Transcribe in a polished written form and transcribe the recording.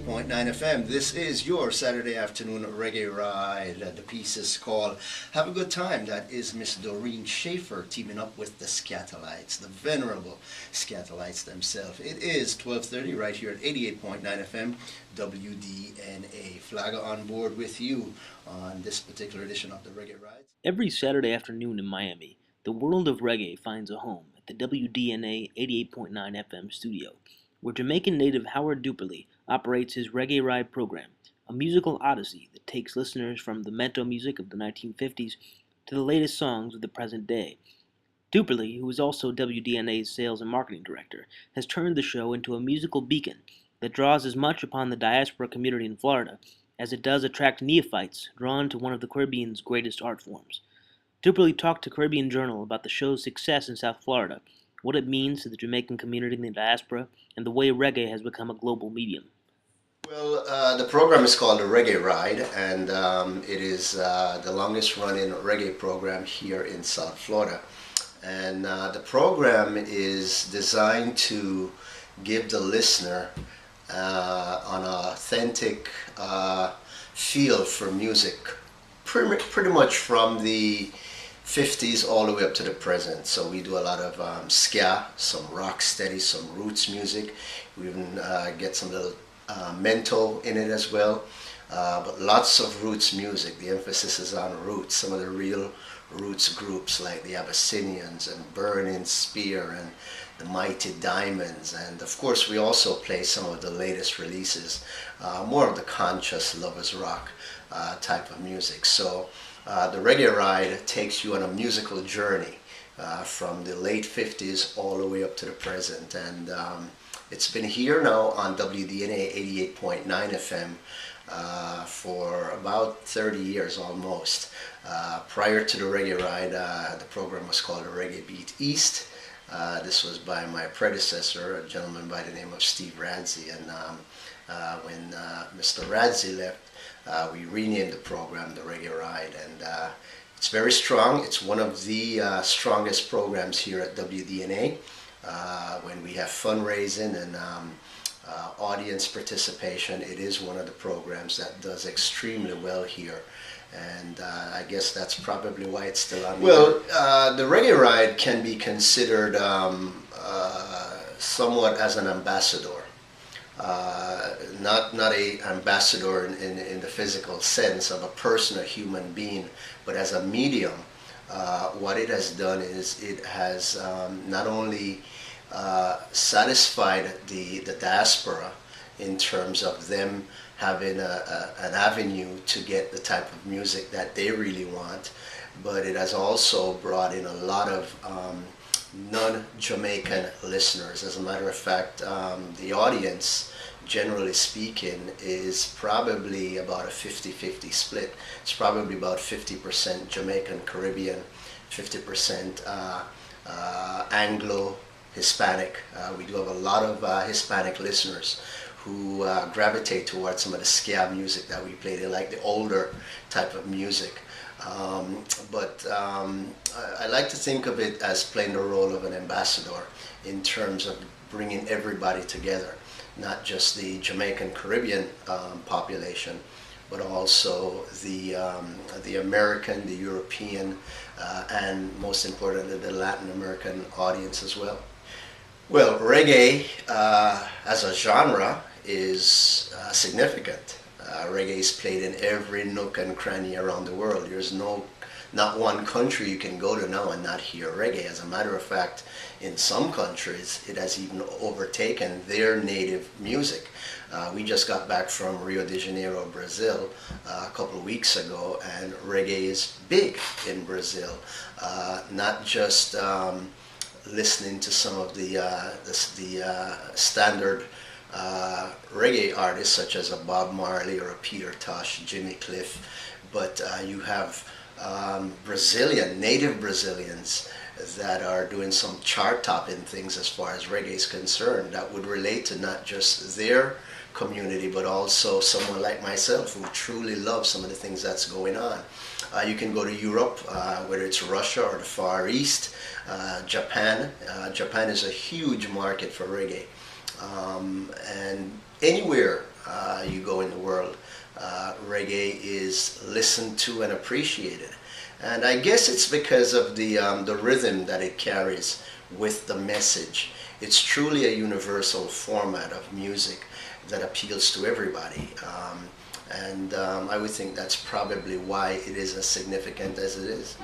88.9 FM. This is your Saturday afternoon reggae ride. The piece is called Have a Good Time. That is Miss Doreen Schaefer teaming up with the Scatolites, the venerable Scatolites themselves. It is 12:30 right here at 88.9 FM, WDNA. Flagger on board with you on this particular edition of the Reggae Ride. Every Saturday afternoon in Miami, the world of reggae finds a home at the WDNA 88.9 FM studio, where Jamaican native Howard Duperly operates his Reggae Ride program, a musical odyssey that takes listeners from the Mento music of the 1950s to the latest songs of the present day. Duperly, who is also WDNA's sales and marketing director, has turned the show into a musical beacon that draws as much upon the diaspora community in Florida as it does attract neophytes drawn to one of the Caribbean's greatest art forms. Duperly talked to Caribbean Journal about the show's success in South Florida, what it means to the Jamaican community in the diaspora, and the way reggae has become a global medium. Well, the program is called the Reggae Ride, and it is the longest running reggae program here in South Florida. And the program is designed to give the listener an authentic feel for music, pretty much from the 50s all the way up to the present. So we do a lot of ska, some rock steady, some roots music. We even get some little Mento in it as well. But lots of roots music. The emphasis is on roots. Some of the real roots groups like the Abyssinians and Burning Spear and the Mighty Diamonds. And of course we also play some of the latest releases, more of the conscious lovers rock type of music. So the Reggae Ride takes you on a musical journey from the late 50s all the way up to the present. And it's been here now on WDNA 88.9 FM for about 30 years almost. Prior to the Reggae Ride, the program was called the Reggae Beat East. This was by my predecessor, a gentleman by the name of Steve Radzi. And when Mr. Radzi left, we renamed the program the Reggae Ride, and it's very strong. It's one of the strongest programs here at WDNA. When we have fundraising and audience participation, it is one of the programs that does extremely well here. And I guess that's probably why it's still on. Well, the Reggae Ride can be considered somewhat as an ambassador. Not a ambassador in the physical sense of a person, a human being, but as a medium. What it has done is it has not only satisfied the diaspora in terms of them having an avenue to get the type of music that they really want, but it has also brought in a lot of non-Jamaican listeners. As a matter of fact, the audience, generally speaking, is probably about a 50-50 split. It's probably about 50% Jamaican Caribbean, 50% Anglo-Hispanic. We do have a lot of Hispanic listeners who gravitate towards some of the ska music that we play. They like the older type of music. But I like to think of it as playing the role of an ambassador in terms of bringing everybody together, not just the Jamaican Caribbean population, but also the American, the European, and most importantly the Latin American audience as well. Well, reggae as a genre is significant. Reggae is played in every nook and cranny around the world. There's not one country you can go to now and not hear reggae. As a matter of fact, in some countries it has even overtaken their native music. We just got back from Rio de Janeiro, Brazil, a couple of weeks ago, and reggae is big in Brazil. Not just listening to some of the standard reggae artists such as a Bob Marley or a Peter Tosh, Jimmy Cliff, but you have native Brazilians that are doing some chart-topping things as far as reggae is concerned that would relate to not just their community but also someone like myself who truly loves some of the things that's going on. You can go to Europe, whether it's Russia or the Far East, Japan. Japan is a huge market for reggae. And anywhere you go in the world, reggae is listened to and appreciated. And I guess it's because of the rhythm that it carries with the message. It's truly a universal format of music that appeals to everybody. I would think that's probably why it is as significant as it is.